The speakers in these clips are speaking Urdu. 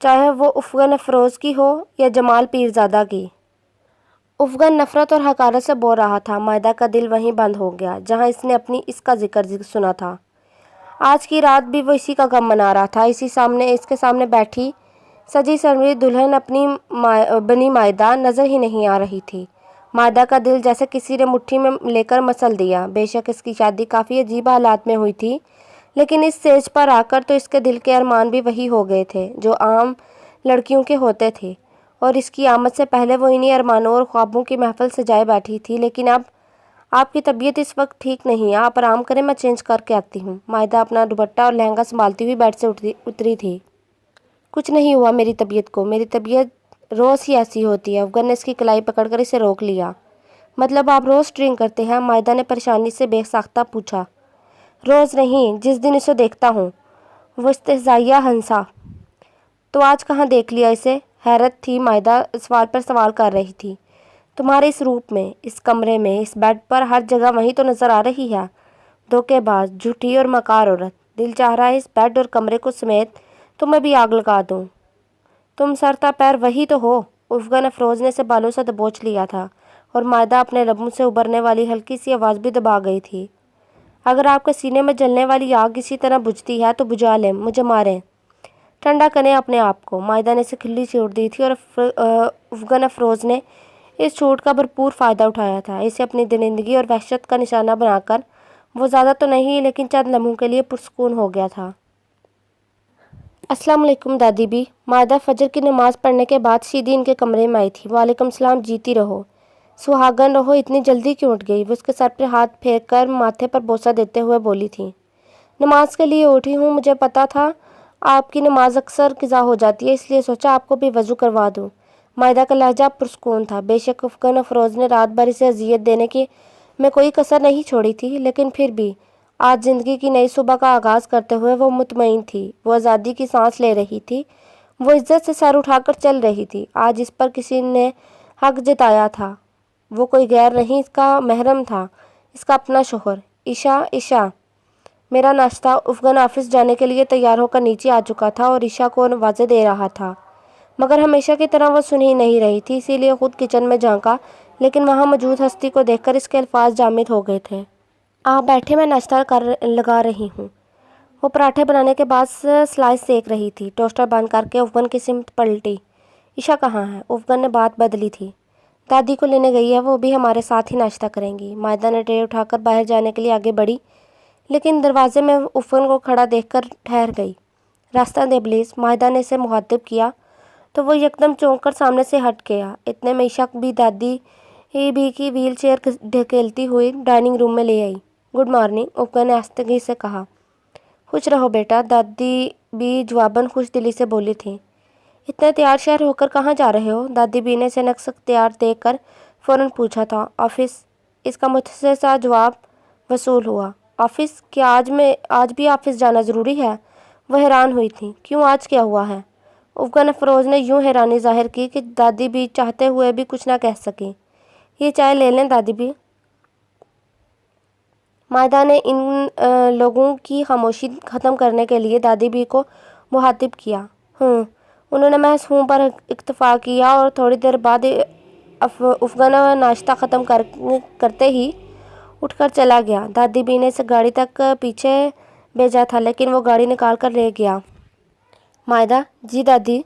چاہے وہ افغان افروز کی ہو یا جمال پیرزادہ کی۔ افغان نفرت اور حقارت سے بول رہا تھا۔ مائدہ کا دل وہیں بند ہو گیا جہاں اس نے اپنی اس کا ذکر سنا تھا۔ آج کی رات بھی وہ اسی کا غم منا رہا تھا۔ اس کے سامنے بیٹھی سجی سنوری دلہن اپنی بنی مائدہ نظر ہی نہیں آ رہی تھی۔ مائدہ کا دل جیسے کسی نے مٹھی میں لے کر مسل دیا۔ بے شک اس کی شادی کافی عجیب حالات میں ہوئی تھی، لیکن اس سٹیج پر آ کر تو اس کے دل کے ارمان بھی وہی ہو گئے تھے جو عام لڑکیوں کے ہوتے تھے، اور اس کی آمد سے پہلے وہ انہی ارمانوں اور خوابوں کی محفل سجائے بیٹھی تھی۔ لیکن اب آپ کی طبیعت اس وقت ٹھیک نہیں ہے، آپ آرام کریں، میں چینج کر کے آتی ہوں۔ مائدہ اپنا دوپٹہ اور لہنگا سنبھالتی ہوئی بیڈ سے اتری تھی۔ کچھ نہیں ہوا میری طبیعت کو، میری طبیعت روز ہی ایسی ہوتی ہے۔ افغان نے اس کی کلائی پکڑ کر اسے روک لیا۔ مطلب آپ روز ڈرنک کرتے ہیں؟ مائدہ نے پریشانی سے بے ساختہ پوچھا۔ روز نہیں، جس دن اسے دیکھتا ہوں۔ وہ استہزائیہ ہنسا۔ تو آج کہاں دیکھ لیا اسے؟ حیرت تھی مائدہ سوال پر سوال کر رہی تھی۔ تمہارے اس روپ میں، اس کمرے میں، اس بیڈ پر، ہر جگہ وہیں تو نظر آ رہی ہے۔ دھوکے باز، جھوٹی اور مکار عورت۔ دل چاہ رہا ہے اس بیڈ اور کمرے کو سمیت تمہیں بھی آگ لگا دوں۔ تم سر تا پیر وہی تو ہو۔ افغان افروز نے اسے بالوں سے دبوچ لیا تھا اور مائدہ اپنے لبوں سے ابھرنے والی ہلکی سی آواز بھی دبا گئی تھی۔ اگر آپ کے سینے میں جلنے والی آگ اسی طرح بجھتی ہے تو بجھا لیں، مجھے ماریں، ٹھنڈا کریں اپنے آپ کو۔ مائدہ نے اسے کھلی چھوٹ دی تھی اور افغان افروز نے اس چھوٹ کا بھرپور فائدہ اٹھایا تھا۔ اسے اپنی درندگی اور وحشت کا نشانہ بنا کر وہ زیادہ تو نہیں لیکن چند لمحوں کے لیے پرسکون ہو گیا تھا۔ السلام علیکم دادی بھی۔ مائدہ فجر کی نماز پڑھنے کے بعد سیدھی ان کے کمرے میں آئی تھی۔ وعلیکم السلام، جیتی رہو، سہاگن رہو، اتنی جلدی کیوں اٹھ گئی؟ وہ اس کے سر پر ہاتھ پھیر کر ماتھے پر بوسہ دیتے ہوئے بولی تھی۔ نماز کے لیے اٹھی ہوں، مجھے پتا تھا آپ کی نماز اکثر قضا ہو جاتی ہے، اس لیے سوچا آپ کو بھی وضو کروا دوں۔ مائدہ کا لہجہ پرسکون تھا۔ بے شک افغان افروز نے رات بھر اسے اذیت دینے کی میں کوئی کسر نہیں چھوڑی تھی، لیکن پھر بھی آج زندگی کی نئی صبح کا آغاز کرتے ہوئے وہ مطمئن تھی، وہ آزادی کی سانس لے رہی تھی، وہ عزت سے سر اٹھا کر چل رہی تھی۔ آج اس پر کسی نے حق جتایا تھا، وہ کوئی غیر نہیں، اس کا محرم تھا، اس کا اپنا شوہر۔ عشاء میرا ناشتہ۔ افغان آفس جانے کے لیے تیار ہو کر نیچے آ چکا تھا اور عشاء کو آوازیں دے رہا تھا، مگر ہمیشہ کی طرح وہ سن ہی نہیں رہی تھی، اسی لیے خود کچن میں جھانکا، لیکن وہاں موجود ہستی کو دیکھ کر اس کے الفاظ جامد ہو گئے تھے۔ آپ بیٹھے، میں ناشتہ لگا رہی ہوں۔ وہ پراٹھے بنانے کے بعد سلائس سیک رہی تھی۔ ٹوسٹر بند کر کے افغان کی سمت پلٹی۔ عشاء کہاں ہے؟ افغان نے بات بدلی تھی۔ دادی کو لینے گئی ہے، وہ بھی ہمارے ساتھ ہی ناشتہ کریں گی۔ مائدہ نے ٹرے اٹھا کر باہر جانے کے لیے آگے بڑھی، لیکن دروازے میں افغان کو کھڑا دیکھ کر ٹھہر گئی۔ راستہ دے پلیز، مائدہ نے اسے مخاطب کیا تو وہ یکدم چونک کر سامنے سے ہٹ گیا۔ اتنے میں عشاء بھی دادی بھی کی ویل چیئر دھکیلتی ہوئی ڈائننگ روم میں لے آئی۔ گڈ مارننگ، افغان نے آہستگی سے کہا۔ خوش رہو بیٹا، دادی بھی جواباً خوش دلی سے بولی تھی۔ اتنے تیار شہر ہو کر کہاں جا رہے ہو؟ دادی بھی نے سنکس اختیار دیکھ کر فوراً پوچھا تھا۔ آفس، اس کا متسع جواب وصول ہوا۔ آفس؟ کیا آج بھی آفس جانا ضروری ہے؟ وہ حیران ہوئی تھی۔ کیوں، آج کیا ہوا ہے؟ افغان افروز نے یوں حیرانی ظاہر کی کہ دادی بھی چاہتے ہوئے بھی کچھ نہ کہہ سکی۔ یہ چائے لے لیں دادی بھی۔ مائدہ نے ان لوگوں کی خاموشی ختم کرنے کے لیے دادی بھی کو مخاطب کیا۔ انہوں نے محض ہوں پر اکتفا کیا اور تھوڑی دیر بعد افغان ناشتہ ختم کرتے ہی اٹھ کر چلا گیا۔ دادی بھی نے اسے گاڑی تک پیچھے بھیجا تھا، لیکن وہ گاڑی نکال کر لے گیا۔ مائدہ، جی دادی،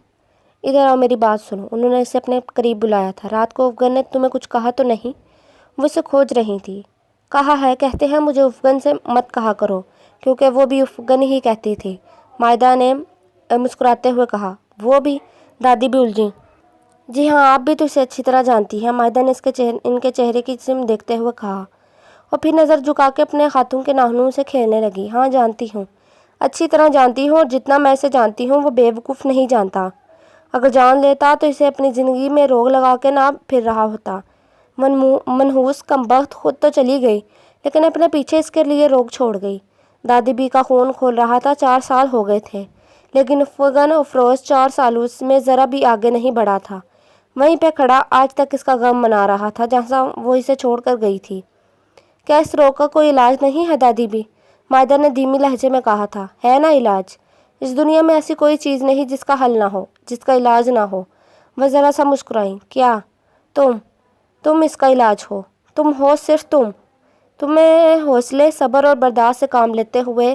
ادھر آؤ، میری بات سنو۔ انہوں نے اسے اپنے قریب بلایا تھا۔ رات کو افغان نے تمہیں کچھ کہا تو نہیں؟ وہ اسے کھوج رہی تھی۔ کہا ہے، کہتے ہیں مجھے افغان سے مت کہا کرو، کیونکہ وہ بھی افغان ہی کہتی تھی، مائدہ نے مسکراتے ہوئے کہا۔ وہ بھی؟ دادی بھی الجھی۔ جی ہاں، آپ بھی تو اسے اچھی طرح جانتی ہیں، مائدہ نے ان کے چہرے کی سمت دیکھتے ہوئے کہا، اور پھر نظر جھکا کے اپنے ہاتھوں کے ناخنوں سے کھیلنے لگی۔ ہاں جانتی ہوں، اچھی طرح جانتی ہوں، اور جتنا میں اسے جانتی ہوں وہ بے وقوف نہیں جانتا۔ اگر جان لیتا تو اسے اپنی زندگی میں روک لگا کے نہ پھر رہا ہوتا۔ منحوس کمبخت خود تو چلی گئی، لیکن اپنے پیچھے اس کے لیے روک چھوڑ گئی۔ دادی بھی کا خون کھول رہا تھا۔ 4 سال ہو گئے تھے، لیکن افغان افروز 4 سالوں میں ذرا بھی آگے نہیں بڑھا تھا، وہیں پہ کھڑا آج تک اس کا غم منا رہا تھا جہاں وہ اسے چھوڑ کر گئی تھی۔ کیا اس روگ کا کوئی علاج نہیں ہے دادی بھی؟ مائدہ نے دھیمی لہجے میں کہا تھا۔ ہے نا علاج، اس دنیا میں ایسی کوئی چیز نہیں جس کا حل نہ ہو، جس کا علاج نہ ہو۔ وہ ذرا سا مسکرائیں۔ کیا؟ تم اس کا علاج ہو، تم ہو، صرف تمہیں حوصلے، صبر اور برداشت سے کام لیتے ہوئے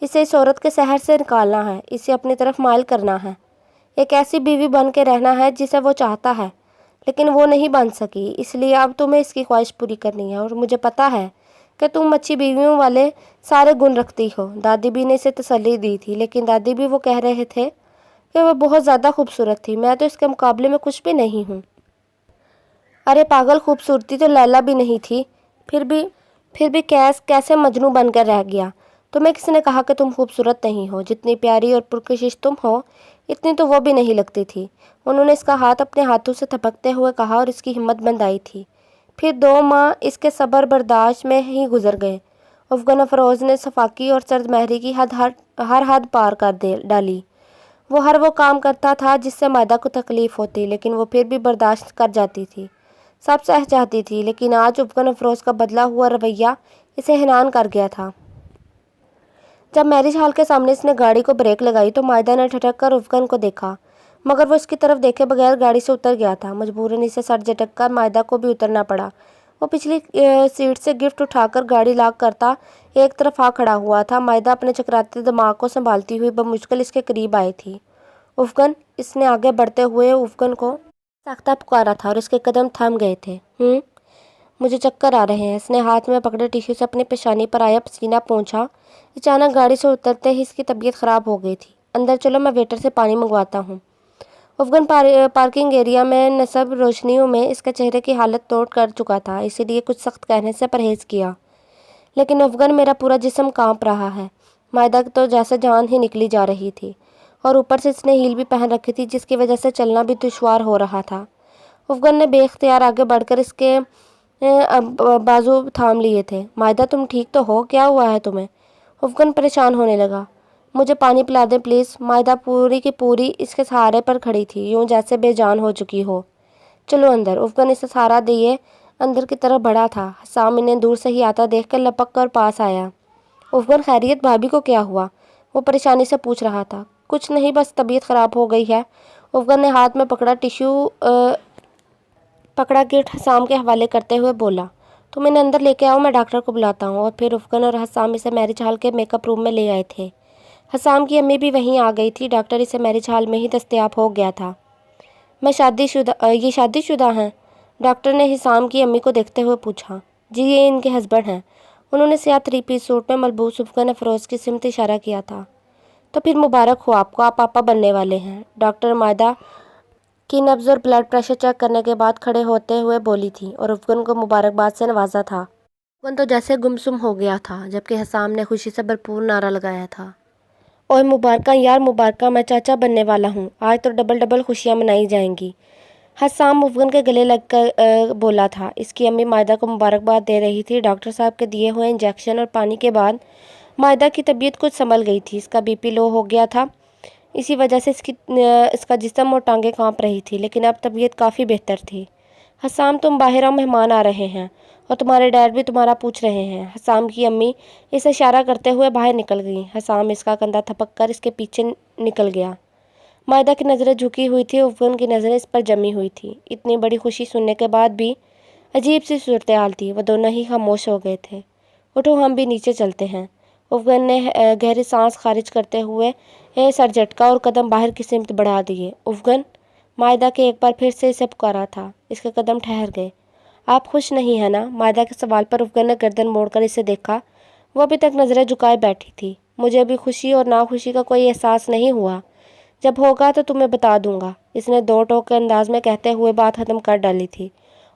اسے اس عورت کے سحر سے نکالنا ہے، اسے اپنی طرف مائل کرنا ہے، ایک ایسی بیوی بن کے رہنا ہے جسے وہ چاہتا ہے لیکن وہ نہیں بن سکی، اس لیے اب تمہیں اس کی خواہش پوری کرنی ہے۔ اور مجھے پتا ہے کہ تم اچھی بیویوں والے سارے گن رکھتی ہو۔ دادی بھی نے اسے تسلی دی تھی، لیکن دادی بھی وہ کہہ رہے تھے کہ وہ بہت زیادہ خوبصورت تھی، میں تو اس کے مقابلے میں کچھ بھی نہیں ہوں۔ ارے پاگل، خوبصورتی تو لیلا بھی نہیں تھی، پھر بھی کیسے مجنوں بن کر رہ گیا؟ تمہیں کس نے کہا کہ تم خوبصورت نہیں ہو؟ جتنی پیاری اور پرکشش تم ہو اتنی تو وہ بھی نہیں لگتی تھی۔ انہوں نے اس کا ہاتھ اپنے ہاتھوں سے تھپکتے ہوئے کہا اور اس کی ہمت بندھائی تھی۔ پھر 2 ماہ اس کے صبر برداشت میں ہی گزر گئے۔ افغان افروز نے صفاقی اور سرد مہری کی ہر حد پار کر ڈالی۔ وہ ہر کام کرتا تھا جس سے مائدہ کو تکلیف ہوتی، لیکن وہ پھر بھی برداشت کر جاتی تھی، سب سہ جاتی تھی۔ لیکن آج افغان افروز کا بدلا ہوا رویہ اسے حیران کر گیا تھا۔ جب میرج ہال کے سامنے اس نے گاڑی کو بریک لگائی تو مائدہ نے ٹھٹک کر افغان کو دیکھا، مگر وہ اس کی طرف دیکھے بغیر گاڑی سے اتر گیا تھا۔ مجبوراً اسے سر جھٹک کر مائدہ کو بھی اترنا پڑا۔ وہ پچھلی سیٹ سے گفٹ اٹھا کر گاڑی لاک کرتا ایک طرف آ کھڑا ہوا تھا۔ مائدہ اپنے چکراتے دماغ کو سنبھالتی ہوئی بمشکل اس کے قریب آئی تھی۔ افغان، اس نے آگے بڑھتے ہوئے افغان کو ساختہ پکارا تھا اور اس کے قدم تھم گئے تھے۔ مجھے چکر آ رہے ہیں۔ اس نے ہاتھ میں پکڑے ٹیشو سے اپنی پیشانی پر آیا پسینہ پونچھا۔ اچانک گاڑی سے اترتے ہی اس کی طبیعت خراب ہو گئی تھی۔ اندر چلو، میں ویٹر سے پانی منگواتا ہوں۔ افغان پارکنگ ایریا میں نصب روشنیوں میں اس کے چہرے کی حالت توڑ کر چکا تھا، اسی لیے کچھ سخت کہنے سے پرہیز کیا۔ لیکن افغان، میرا پورا جسم کانپ رہا ہے۔ مائدہ تو جیسے جان ہی نکلی جا رہی تھی، اور اوپر سے اس نے ہیل بھی پہن رکھی تھی جس کی وجہ سے چلنا بھی دشوار ہو رہا تھا۔ افغان نے بے اختیار آگے بڑھ کر اس کے بازو تھام لیے تھے۔ مائدہ، تم ٹھیک تو ہو؟ کیا ہوا ہے تمہیں؟ افغان پریشان ہونے لگا۔ مجھے پانی پلا دیں پلیز۔ مائدہ پوری کی پوری اس کے سہارے پر کھڑی تھی، یوں جیسے بے جان ہو چکی ہو۔ چلو اندر۔ افغان اسے سہارا دیے اندر کی طرف بڑھا تھا۔ حسام انہیں دور سے ہی آتا دیکھ کر لپک کر پاس آیا۔ افغان، خیریت؟ بھابھی کو کیا ہوا؟ وہ پریشانی سے پوچھ رہا تھا۔ کچھ نہیں، بس طبیعت خراب ہو گئی ہے۔ افغان نے ہاتھ میں پکڑا کٹ حسام کے حوالے کرتے ہوئے بولا۔ تم انہیں اندر لے کے آؤ، میں ڈاکٹر کو بلاتا ہوں۔ اور پھر افغان اور حسام اسے میرج ہال کے میک اپ روم میں لے آئے تھے۔ حسام کی امی بھی وہیں آ گئی تھی۔ ڈاکٹر اسے میرج ہال میں ہی دستیاب ہو گیا تھا۔ یہ شادی شدہ ہیں؟ ڈاکٹر نے حسام کی امی کو دیکھتے ہوئے پوچھا۔ جی، یہ ان کے ہسبینڈ ہیں۔ انہوں نے سیاہ 3 پیس سوٹ میں ملبوس افغان افروز کی سمت اشارہ کیا تھا۔ تو پھر مبارک ہو آپ کو، آپ پاپا بننے والے ہیں۔ ڈاکٹر مائدہ کی نبض اور بلڈ پریشر چیک کرنے کے بعد کھڑے ہوتے ہوئے بولی تھی اور افغان کو مبارکباد سے نوازا تھا۔ افغان تو جیسے گمسم ہو گیا تھا، جبکہ حسام نے خوشی سے بھرپور نعرہ لگایا تھا۔ اور مبارکہ یار مبارکہ، میں چاچا بننے والا ہوں۔ آج تو ڈبل خوشیاں منائی جائیں گی۔ حسام افغان کے گلے لگ کر بولا تھا۔ اس کی امی مائدہ کو مبارکباد دے رہی تھی۔ ڈاکٹر صاحب کے دیے ہوئے انجیکشن اور پانی کے بعد مائدہ کی طبیعت کچھ سنبھل گئی تھی۔ اس کا بی پی لو ہو گیا تھا، اسی وجہ سے اس کا جسم اور ٹانگیں کانپ رہی تھی، لیکن اب طبیعت کافی بہتر تھی۔ حسام، تم باہر آؤ، مہمان آ رہے ہیں، اور تمہارے ڈیڈ بھی تمہارا پوچھ رہے ہیں۔ حسام کی امی اسے اشارہ کرتے ہوئے باہر نکل گئیں۔ حسام اس کا کندھا تھپک کر اس کے پیچھے نکل گیا۔ مائدہ کی نظریں جھکی ہوئی تھی، افغان کی نظریں اس پر جمی ہوئی تھی۔ اتنی بڑی خوشی سننے کے بعد بھی عجیب سی صورتحال تھی۔ وہ دونوں ہی خاموش ہو گئے تھے۔ اٹھو، ہم بھی نیچے چلتے ہیں۔ افغان نے گہری سانس خارج کرتے ہوئے سر جھٹکا اور قدم باہر کی سمت بڑھا دیے۔ افغان، مائدہ کے ایک بار پھر سے اسے پکارا تھا۔ اس کے قدم ٹھہر گئے۔ آپ خوش نہیں ہیں نا؟ مائدہ کے سوال پر افغان نے گردن موڑ کر اسے دیکھا۔ وہ ابھی تک نظریں جھکائے بیٹھی تھی۔ مجھے ابھی خوشی اور ناخوشی کا کوئی احساس نہیں ہوا، جب ہوگا تو تمہیں بتا دوں گا، اس نے 2 ٹوک کے انداز میں کہتے ہوئے بات ختم کر ڈالی تھی،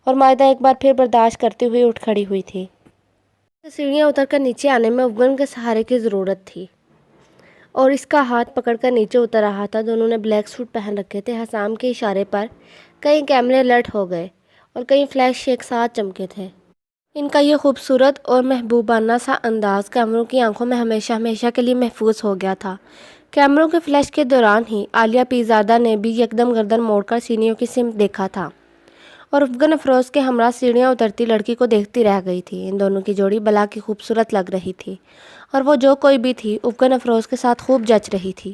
اور مائدہ ایک بار پھر برداشت کرتی ہوئی اٹھ کھڑی ہوئی تھی۔ سیڑھیاں اتر کر نیچے آنے میں افغان کے سہارے کی ضرورت تھی، اور اس کا ہاتھ پکڑ کر نیچے اتر رہا تھا۔ دونوں نے بلیک سوٹ پہن رکھے تھے۔ حسام کے اشارے پر کئی کیمرے الرٹ ہو گئے اور کئی فلیش ایک ساتھ چمکے تھے۔ ان کا یہ خوبصورت اور محبوبانہ سا انداز کیمروں کی آنکھوں میں ہمیشہ ہمیشہ کے لیے محفوظ ہو گیا تھا۔ کیمروں کے فلیش کے دوران ہی عالیہ پیرزادہ نے بھی یکدم گردن موڑ کر سیڑھیوں کی سمت دیکھا تھا، اور افغان افروز کے ہمراہ سیڑھیاں اترتی لڑکی کو دیکھتی رہ گئی تھی۔ ان دونوں کی جوڑی بلا کی خوبصورت لگ رہی تھی، اور وہ جو کوئی بھی تھی افغان افروز کے ساتھ خوب جچ رہی تھی۔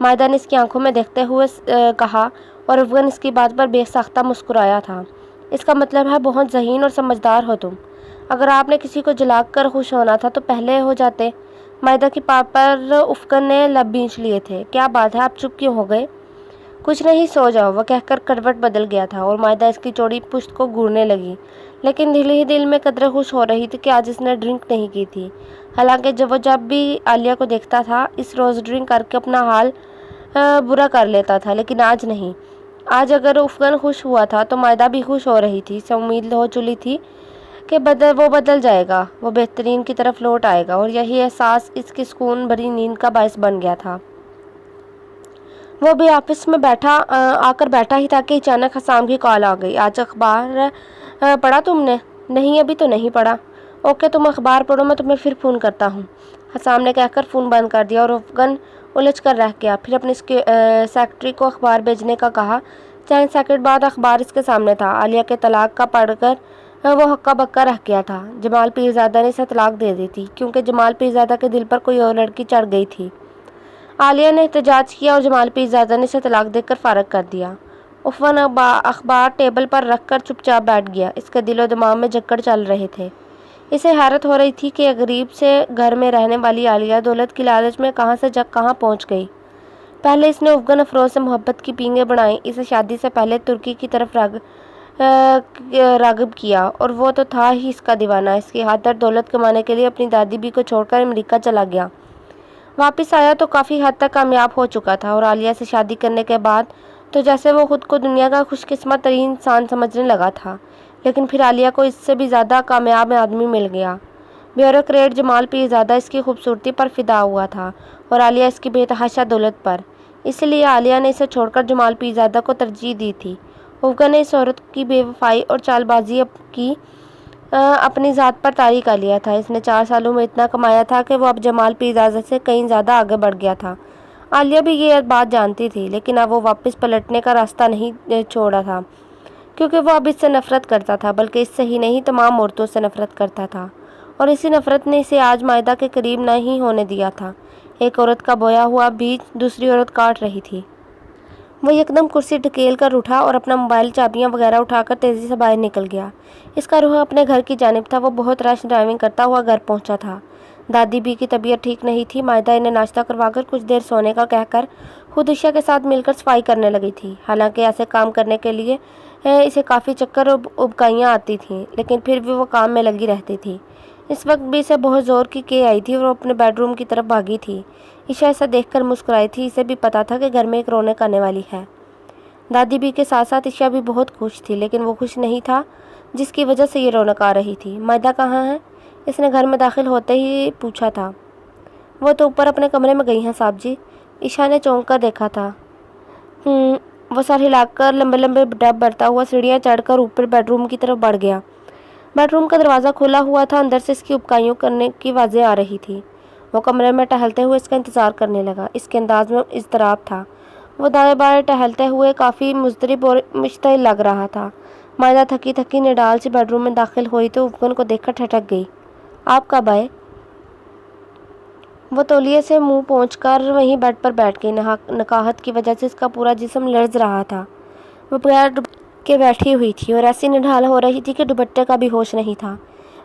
مائدہ نے اس کی آنکھوں میں دیکھتے ہوئے کہا، اور افغان اس کی بات پر بے ساختہ مسکرایا تھا۔ اس کا مطلب ہے بہت ذہین اور سمجھدار ہو تم۔ اگر آپ نے کسی کو جلا کر خوش ہونا تھا تو پہلے ہو جاتے۔ مائدہ کی بات پر افغان نے لب بھینچ لیے تھے۔ کیا بات ہے، آپ چپ کیوں ہو گئے؟ کچھ نہیں، سو جاؤ، وہ کہہ کر کروٹ بدل گیا تھا اور مائدہ اس کی چوڑی پشت کو گھورنے لگی، لیکن دل ہی دل میں قدرے خوش ہو رہی تھی کہ آج اس نے ڈرنک نہیں کی تھی۔ حالانکہ جب بھی عالیہ کو دیکھتا تھا اس روز ڈرنک کر کے اپنا حال برا کر لیتا تھا، لیکن آج نہیں۔ آج اگر افغان خوش ہوا تھا تو مائدہ بھی خوش ہو رہی تھی۔ اسے امید ہو چلی تھی کہ وہ بدل جائے گا، وہ بہترین کی طرف لوٹ آئے گا، اور یہی احساس اس کی سکون بھری نیند کا باعث بن گیا تھا۔ وہ بھی آفس میں آ کر بیٹھا ہی تھا کہ اچانک حسام کی کال آ گئی۔ آج اخبار پڑھا تم نے؟ نہیں، ابھی تو نہیں پڑھا۔ اوکے، تم اخبار پڑھو، میں تمہیں پھر فون کرتا ہوں، حسام نے کہہ کر فون بند کر دیا، اور افغان الجھ کر رہ گیا۔ پھر اپنی سیکرٹری کو اخبار بھیجنے کا کہا۔ چند سیکنڈ بعد اخبار اس کے سامنے تھا۔ عالیہ کے طلاق کا پڑھ کر وہ ہکا بکا رہ گیا تھا۔ جمال پیرزادہ نے اسے طلاق دے دی تھی کیونکہ جمال پیرزادہ کے دل پر کوئی اور لڑکی چڑھ گئی تھی۔ عالیہ نے احتجاج کیا اور جمال پیرزادہ نے اسے طلاق دے کر فارغ کر دیا۔ افغان اخبار ٹیبل پر رکھ کر چپ چاپ بیٹھ گیا۔ اس کے دل و دماغ میں جکڑ چل رہے تھے۔ اسے حیرت ہو رہی تھی کہ غریب سے گھر میں رہنے والی عالیہ دولت کی لالچ میں کہاں سے کہاں پہنچ گئی۔ پہلے اس نے افغان افروز سے محبت کی پینگیں بڑھائیں، اسے شادی سے پہلے ترکی کی طرف راغب کیا، اور وہ تو تھا ہی اس کا دیوانہ۔ اس کی خاطر دولت کمانے کے لیے اپنی دادی بھی کو چھوڑ کر امریکہ چلا گیا۔ واپس آیا تو کافی حد تک کامیاب ہو چکا تھا، اور عالیہ سے شادی کرنے کے بعد تو جیسے وہ خود کو دنیا کا خوش قسمت ترین انسان سمجھنے لگا تھا۔ لیکن پھر عالیہ کو اس سے بھی زیادہ کامیاب آدمی مل گیا۔ بیوروکریٹ جمال پیرزادہ اس کی خوبصورتی پر فدا ہوا تھا، اور عالیہ اس کی بے تحاشا دولت پر۔ اس لیے عالیہ نے اسے چھوڑ کر جمال پیرزادہ کو ترجیح دی تھی۔ افغان نے اس عورت کی بے وفائی اور چال بازی کی اپنی ذات پر طاری کر لیا تھا۔ اس نے 4 سالوں میں اتنا کمایا تھا کہ وہ اب جمال پیرزادہ سے کہیں زیادہ آگے بڑھ گیا تھا۔ عالیہ بھی یہ بات جانتی تھی، لیکن اب وہ واپس پلٹنے کا راستہ نہیں چھوڑا تھا، کیونکہ وہ اب اس سے نفرت کرتا تھا، بلکہ اس سے ہی نہیں تمام عورتوں سے نفرت کرتا تھا، اور اسی نفرت نے اسے آج مائدہ کے قریب نہ ہی ہونے دیا تھا۔ ایک عورت کا بویا ہوا بیج دوسری عورت کاٹ رہی تھی۔ وہ یکدم کرسی ڈھکیل کر اٹھا اور اپنا موبائل، چابیاں وغیرہ اٹھا کر تیزی سے باہر نکل گیا۔ اس کا رخ اپنے گھر کی جانب تھا۔ وہ بہت رش ڈرائیونگ کرتا ہوا گھر پہنچا تھا۔ دادی بھی کی طبیعت ٹھیک نہیں تھی۔ مائدہ انہیں ناشتہ کروا کر کچھ دیر سونے کا کہہ کر خود عشاء کے ساتھ مل کر صفائی کرنے لگی تھی۔ حالانکہ ایسے کام کرنے کے لیے اسے کافی چکر ابکائیاں آتی تھیں، لیکن پھر بھی وہ کام میں لگی رہتی تھی۔ اس وقت بھی اسے بہت زور کی آئی تھی اور وہ اپنے بیڈ روم کی طرف بھاگی تھی۔ عشاء اسے دیکھ کر مسکرائی تھی۔ اسے بھی پتا تھا کہ گھر میں ایک رونق آنے والی ہے۔ دادی بھی کے ساتھ ساتھ عشاء بھی بہت خوش تھی، لیکن وہ خوش نہیں تھا جس کی وجہ سے یہ رونق آ رہی تھی۔ مائدہ کہاں ہے؟ اس نے گھر میں داخل ہوتے ہی پوچھا تھا۔ وہ تو اوپر اپنے کمرے میں گئی ہیں صاحب جی، عشاء نے چونک کر دیکھا تھا۔ وہ سر ہلا کر لمبے لمبے ڈب بھرتا ہوا سیڑھیاں چڑھ کر اوپر بیڈ روم کی طرف بڑھ گیا۔ بیڈ روم کا دروازہ کھلا ہوا تھا، اندر سے اس کی ابکائیوں کرنے کی آوازیں آ رہی تھی۔ وہ کمرے میں ٹہلتے ہوئے اس کا انتظار کرنے لگا۔ اس کے انداز میں اضطراب تھا۔ وہ دائیں بائیں ٹہلتے ہوئے کافی مضطرب اور مشتعل لگ رہا تھا۔ مائدہ تھکی تھکی نڈال سی بیڈ روم میں داخل ہوئی تو افغان کو دیکھ کر ٹھٹک گئی۔ آپ کب آئے؟ وہ تولیے سے منہ پوچھ کر وہیں بیڈ پر بیٹھ گئی۔ نقاہت کی وجہ سے اس کا پورا جسم لرز رہا تھا۔ وہ بغیر دوپٹے کے بیٹھی ہوئی تھی اور ایسی نڈال ہو رہی تھی کہ دوپٹے کا بھی ہوش نہیں تھا۔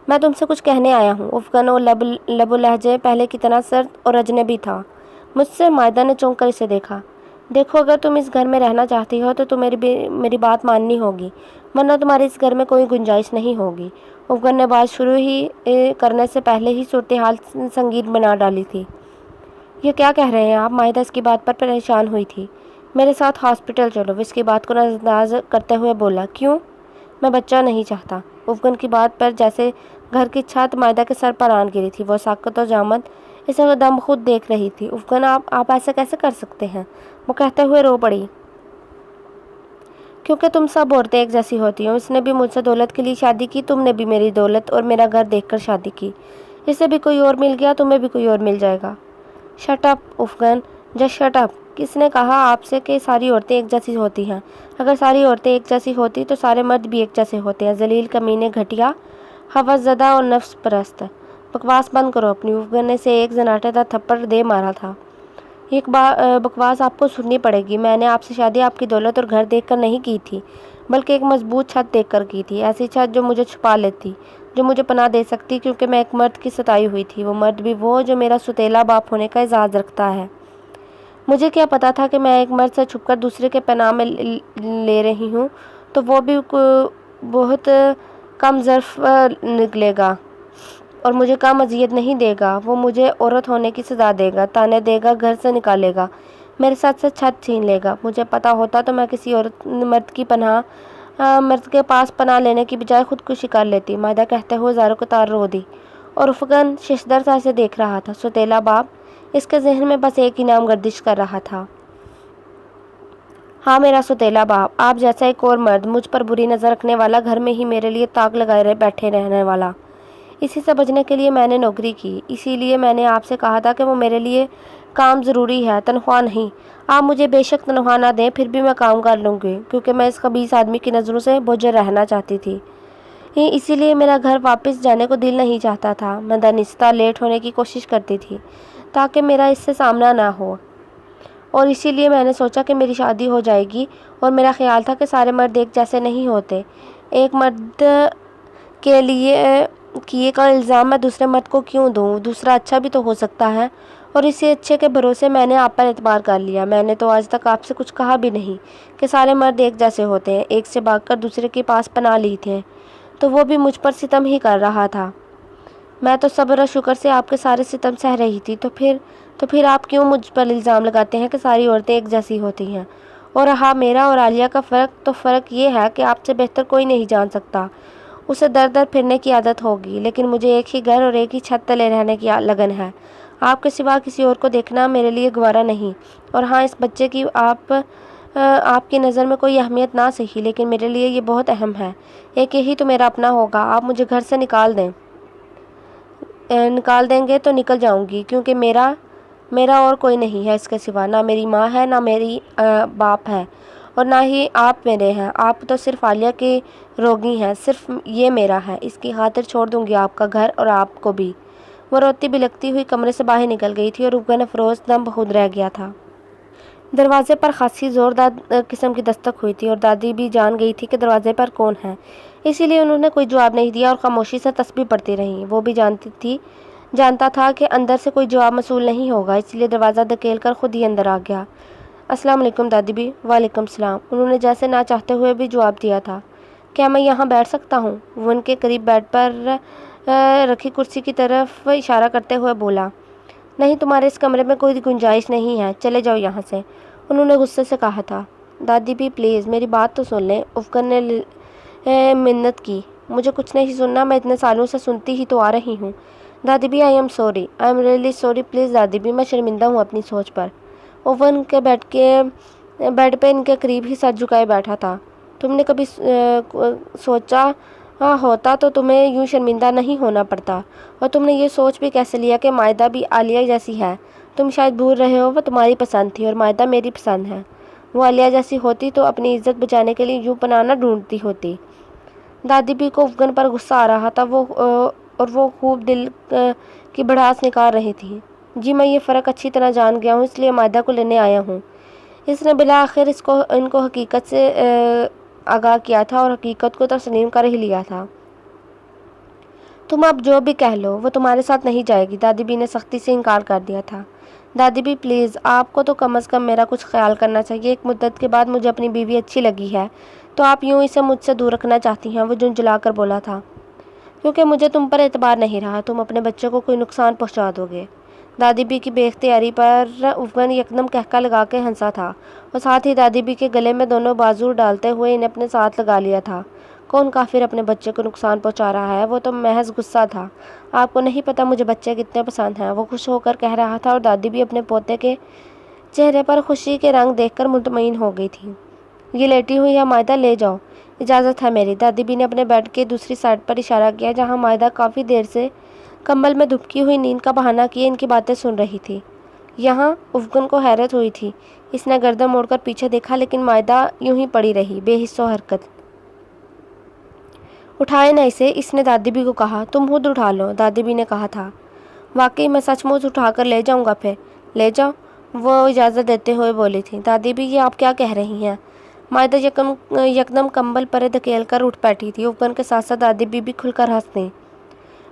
میں تم سے کچھ کہنے آیا ہوں۔ افغان اور لب و لہجے پہلے کی طرح سرد اور اجنبی تھا۔ مجھ سے؟ مائدہ نے چونک کر اسے دیکھا۔ دیکھو، اگر تم اس گھر میں رہنا چاہتی ہو تو میری بات ماننی ہوگی، ورنہ تمہاری اس گھر میں کوئی گنجائش نہیں ہوگی۔ افغان نے بات شروع ہی کرنے سے پہلے ہی صورتحال سنگین بنا ڈالی تھی۔ یہ کیا کہہ رہے ہیں آپ؟ مائدہ اس کی بات پر پریشان ہوئی تھی۔ میرے ساتھ ہاسپٹل چلو، وہ اس کی بات کو نظر انداز کرتے ہوئے بولا۔ کیوں؟ میں بچہ نہیں چاہتا۔ افغان کی بات پر جیسے گھر کی چھت مائدہ کے سر پر آن گری تھی۔ وہ ساکت و جامد اسے دم خود دیکھ رہی تھی۔ افغان، آپ ایسا کیسے کر سکتے ہیں؟ وہ کہتے ہوئے رو پڑی۔ کیونکہ تم سب عورتیں ایک جیسی ہوتی ہو۔ اس نے بھی مجھ سے دولت کے لیے شادی کی، تم نے بھی میری دولت اور میرا گھر دیکھ کر شادی کی۔ اسے بھی کوئی اور مل گیا، تمہیں بھی کوئی اور مل جائے گا۔ Shut up Afghan, just shut up. کس نے کہا آپ سے کہ ساری عورتیں ایک جیسی ہوتی ہیں؟ اگر ساری عورتیں ایک جیسی ہوتی تو سارے مرد بھی ایک جیسے ہوتے ہیں۔ ذلیل، کمینے، گھٹیا، ہوس زدہ اور نفس پرست۔ بکواس بند کرو اپنی۔ افغان نے اسے ایک زناٹے دار تھپڑ دے مارا تھا۔ ایک بکواس آپ کو سننی پڑے گی۔ میں نے آپ سے شادی آپ کی دولت اور گھر دیکھ کر نہیں کی تھی، بلکہ ایک مضبوط چھت دیکھ کر کی تھی، ایسی چھت جو مجھے چھپا لیتی، جو مجھے پناہ دے سکتی، کیونکہ میں ایک مرد کی ستائی ہوئی تھی، وہ مرد بھی وہ جو میرا سوتیلا باپ ہونے کا اعزاز رکھتا ہے۔ مجھے کیا پتا تھا کہ میں ایک مرد سے چھپ کر دوسرے کے پناہ میں لے رہی ہوں، تو وہ بھی بہت کم ظرف نکلے گا اور مجھے کم اذیت نہیں دے گا۔ وہ مجھے عورت ہونے کی سزا دے گا، تانے دے گا، گھر سے نکالے گا، میرے ساتھ سے چھت چھین لے گا۔ مجھے پتا ہوتا تو میں کسی مرد کے پاس پناہ لینے کی بجائے خودکشی کر لیتی۔ مائدہ کہتے ہوئے زاروں کو تار رو دی اور افغان ششدر اسے دیکھ رہا تھا۔ سوتیلا باپ، اس کے ذہن میں بس ایک ہی نام گردش کر رہا تھا۔ ہاں، میرا سوتیلا باپ، آپ جیسا ایک اور مرد، مجھ پر بری نظر رکھنے والا، گھر میں ہی میرے لیے تاک لگائے بیٹھے رہنے والا۔ اسی سے بچنے کے لیے میں نے نوکری کی، اسی لیے میں نے آپ سے کہا تھا کہ وہ میرے لیے کام ضروری ہے، تنخواہ نہیں۔ آپ مجھے بے شک تنخواہ نہ دیں، پھر بھی میں کام کر لوں گی، کیونکہ میں اس خبیث آدمی کی نظروں سے بوجھل رہنا چاہتی تھی۔ اسی لیے میرا گھر واپس جانے کو دل نہیں چاہتا تھا۔ میں دانستہ لیٹ ہونے کی کوشش کرتی تھی تاکہ میرا اس سے سامنا نہ ہو، اور اسی لیے میں نے سوچا کہ میری شادی ہو جائے گی، اور میرا خیال تھا کہ سارے مرد ایک جیسے نہیں ہوتے۔ ایک مرد کے لیے کیے کا الزام میں دوسرے مرد کو کیوں دوں؟ دوسرا اچھا بھی تو ہو سکتا ہے، اور اسی اچھے کے بھروسے میں نے آپ پر اعتبار کر لیا۔ میں نے تو آج تک آپ سے کچھ کہا بھی نہیں کہ سارے مرد ایک جیسے ہوتے ہیں۔ ایک سے بھاگ کر دوسرے کے پاس پناہ لی تھے تو وہ بھی مجھ پر ستم ہی کر رہا تھا۔ میں تو صبر و شکر سے آپ کے سارے ستم سہ رہی تھی، تو پھر آپ کیوں مجھ پر الزام لگاتے ہیں کہ ساری عورتیں ایک جیسی ہوتی ہیں؟ اور رہا میرا اور عالیہ کا فرق، تو فرق یہ ہے کہ آپ سے بہتر کوئی نہیں جان سکتا۔ اسے در در پھرنے کی عادت ہوگی، لیکن مجھے ایک ہی گھر اور ایک ہی چھت تلے رہنے کی لگن ہے۔ آپ کے سوا کسی اور کو دیکھنا میرے لیے گوارا نہیں۔ اور ہاں، اس بچے کی آپ کی نظر میں کوئی اہمیت نہ سہی، لیکن میرے لیے یہ بہت اہم ہے۔ ایک یہی تو میرا اپنا ہوگا۔ آپ مجھے گھر سے نکال دیں گے تو نکل جاؤں گی، کیونکہ میرا اور کوئی نہیں ہے اس کے سوا۔ نہ میری ماں ہے، نہ میری باپ ہے، اور نہ ہی آپ میرے ہیں۔ آپ تو صرف عالیہ کی روگی ہیں، صرف یہ میرا ہے۔ اس کی خاطر چھوڑ دوں گی آپ کا گھر اور آپ کو بھی۔ وہ روتی بلکتی ہوئی کمرے سے باہر نکل گئی تھی اور افغان افروز دم بخود رہ گیا تھا۔ دروازے پر خاصی زوردار قسم کی دستک ہوئی تھی، اور دادی بھی جان گئی تھی کہ دروازے پر کون ہے، اسی لیے انہوں نے کوئی جواب نہیں دیا اور خاموشی سے تسبیح پڑھتی رہیں۔ وہ بھی جانتا تھا کہ اندر سے کوئی جواب موصول نہیں ہوگا، اس لیے دروازہ دھکیل کر خود ہی اندر آ گیا۔ السلام علیکم دادی بھی۔ وعلیکم السلام، انہوں نے جیسے نہ چاہتے ہوئے بھی جواب دیا تھا۔ کیا میں یہاں بیٹھ سکتا ہوں؟ وہ ان کے قریب بیڈ پر رکھی کرسی کی طرف اشارہ کرتے ہوئے بولا۔ نہیں، تمہارے اس کمرے میں کوئی گنجائش نہیں ہے، چلے جاؤ یہاں سے، انہوں نے غصے سے کہا تھا۔ دادی بھی پلیز میری بات تو سن لیں، افغان نے منت کی۔ مجھے کچھ نہیں سننا، میں اتنے سالوں سے سنتی ہی تو آ رہی ہوں۔ دادی بھی I am really sorry, please دادی بھی، میں شرمندہ ہوں اپنی سوچ پر۔ اوون کے بیڈ پہ ان کے قریب ہی سر جھکائے بیٹھا تھا۔ تم نے کبھی سوچا ہوتا تو تمہیں یوں شرمندہ نہیں ہونا پڑتا، اور تم نے یہ سوچ بھی کیسے لیا کہ مائدہ بھی عالیہ جیسی ہے؟ تم شاید بھول رہے ہو وہ تمہاری پسند تھی اور مائدہ میری پسند ہے۔ وہ عالیہ جیسی ہوتی تو اپنی عزت بچانے کے لیے یوں پناہ نہ ڈھونڈتی ہوتی۔ دادی بھی کو افغان پر غصہ آ رہا تھا، اور وہ خوب دل کی بھڑاس نکال رہی تھی۔ جی میں یہ فرق اچھی طرح جان گیا ہوں، اس لیے مائدہ کو لینے آیا ہوں۔ اس نے بالآخر ان کو حقیقت سے آگاہ کیا تھا اور حقیقت کو تسلیم کر ہی لیا تھا۔ تم اب جو بھی کہہ لو، وہ تمہارے ساتھ نہیں جائے گی، دادی بھی نے سختی سے انکار کر دیا تھا۔ دادی بھی پلیز، آپ کو تو کم از کم میرا کچھ خیال کرنا چاہیے۔ ایک مدت کے بعد مجھے اپنی بیوی اچھی لگی ہے، تو آپ یوں اسے مجھ سے دور رکھنا چاہتی ہیں؟ وہ جھنجھلا کر بولا تھا۔ کیونکہ مجھے تم پر اعتبار نہیں رہا، تم اپنے بچے کو کوئی نقصان پہنچا دو گے۔ دادی بی کی بے اختیاری پر افغان یکدم قہقہ لگا کے ہنسا تھا، اور ساتھ ہی دادی بی کے گلے میں دونوں بازو ڈالتے ہوئے انہیں اپنے ساتھ لگا لیا تھا۔ کون کافر اپنے بچے کو نقصان پہنچا رہا ہے؟ وہ تو محض غصہ تھا۔ آپ کو نہیں پتا مجھے بچے کتنے پسند ہیں، وہ خوش ہو کر کہہ رہا تھا، اور دادی بھی اپنے پوتے کے چہرے پر خوشی کے رنگ دیکھ کر مطمئن ہو گئی تھی۔ یہ لیٹی ہوئی ہے مائدہ، لے جاؤ، اجازت ہے میری۔ دادی بی نے اپنے بیڈ کے دوسری سائڈ پر اشارہ کیا، جہاں مائدہ کافی دیر سے کمبل میں دبکی ہوئی نیند کا بہانہ کیے ان کی باتیں سن رہی تھی۔ یہاں افغان کو حیرت ہوئی تھی۔ اس نے گردن موڑ کر پیچھے دیکھا، لیکن مائدہ یوں ہی پڑی رہی، بے حس و حرکت۔ اٹھائے نہ اسے، اس نے دادی بی کو کہا۔ تم خود اٹھا لو، دادی بی نے کہا تھا۔ واقعی میں سچ مچ اٹھا کر لے جاؤں گا، پھر لے جاؤ۔ وہ اجازت دیتے ہوئے بولی تھی۔ دادی بھی یہ آپ کیا کہہ رہی ہیں؟ مائدہ یکدم کمبل پرے دھکیل کر اٹھ بیٹھی تھی۔ افغان کے ساتھ ساتھ دادی بھی کھل کر ہنس دیں۔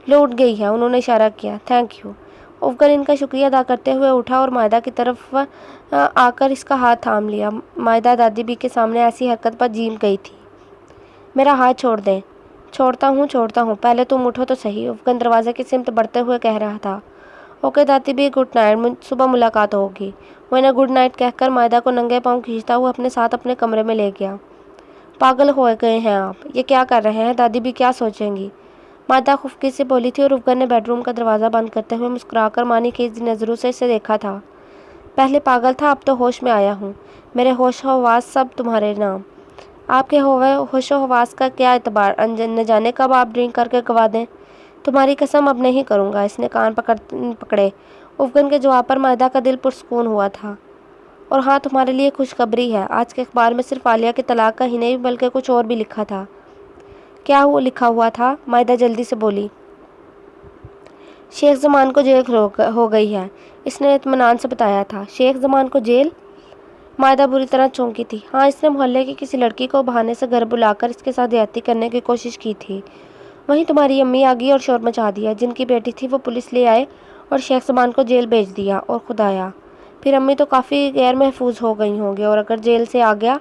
لو اٹھ گئی ہے، انہوں نے اشارہ کیا۔ Thank you. افغان ان کا شکریہ ادا کرتے ہوئے اٹھا اور مائدہ کی طرف آ کر اس کا ہاتھ تھام لیا۔ مائدہ دادی بھی کے سامنے ایسی حرکت پر جیم گئی تھی۔ میرا ہاتھ چھوڑ دیں۔ چھوڑتا ہوں، پہلے تم اٹھو تو صحیح، افغان دروازے کی سمت بڑھتے ہوئے کہہ رہا تھا۔ اوکے دادی بھی، گڈ نائٹ، صبح ملاقات ہوگی۔ وہ انہیں گڈ نائٹ کہہ کر مائدہ کو ننگے پاؤں کھینچتا ہوا اپنے ساتھ اپنے کمرے میں لے گیا۔ پاگل ہو گئے ہیں آپ، یہ کیا کر رہے ہیں؟ دادی بھی کیا سوچیں گی؟ مائدہ خفگی سے بولی تھی اور افغان نے بیڈ روم کا دروازہ بند کرتے ہوئے مسکرا کر مانی خیز نظروں سے اسے دیکھا تھا۔ پہلے پاگل تھا، اب تو ہوش میں آیا ہوں۔ میرے ہوش و حواس سب تمہارے نام۔ آپ کے ہوش و حواس کا کیا اعتبار، نہ جانے کب آپ ڈرنک کر کے گوا دیں۔ تمہاری قسم اب نہیں کروں گا۔ اس نے کان پکڑے۔ افغان کے جواب پر مائدہ کا دل پرسکون ہوا تھا۔ اور ہاں، تمہارے لیے خوشخبری ہے، آج کے اخبار میں صرف عالیہ کے طلاق کا ہی نہیں بلکہ کچھ اور بھی لکھا تھا۔ کیا لکھا ہوا تھا؟ مائدہ جلدی سے بولی۔ شیخ زمان کو جیل ہو گئی ہے، اس نے اطمینان سے بتایا تھا۔ شیخ زمان کو جیل؟ مائدہ بری طرح چونکی تھی۔ ہاں، اس نے محلے کی کسی لڑکی کو بہانے سے گھر بلا کر اس کے ساتھ زیادتی کرنے کی کوشش کی تھی۔ وہیں تمہاری امی آ گئی اور شور مچا دیا۔ جن کی بیٹی تھی وہ پولیس لے آئے اور شیخ زمان کو جیل بھیج دیا۔ اور خدایا، پھر امی تو کافی غیر محفوظ ہو گئی ہوں گی، اور اگر جیل سے آ گیا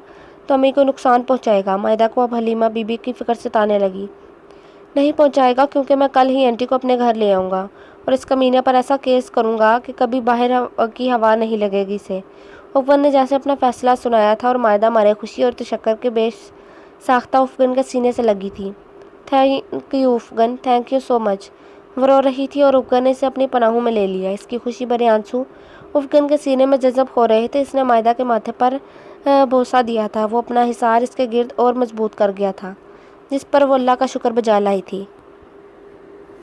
تو امی کو نقصان پہنچائے گا۔ مائدہ کو اب حلیمہ بی بی کی فکر ستانے لگی۔ نہیں پہنچائے گا، کیونکہ میں کل ہی آنٹی کو اپنے گھر لے آؤں گا اور اس کمینے پر ایسا کیس کروں گا کہ کبھی باہر کی ہوا نہیں لگے گی اسے۔ افغان نے جیسے اپنا فیصلہ سنایا تھا اور مائدہ مارے خوشی اور تشکر کے بے ساختہ افغان کے سینے سے لگی تھی۔ Thank you Afghan, thank you so much. وہ رو رہی تھی اور افغان نے اسے اپنی پناہوں میں لے لیا۔ اس کی خوشی بھرے آنسو افغان کے سینے میں جذب ہو رہے تھے۔ اس نے مائدہ کے ماتھے پر بوسہ دیا تھا۔ وہ اپنا حصار اس کے گرد اور مضبوط کر گیا تھا، جس پر وہ اللہ کا شکر بجا لائی تھی۔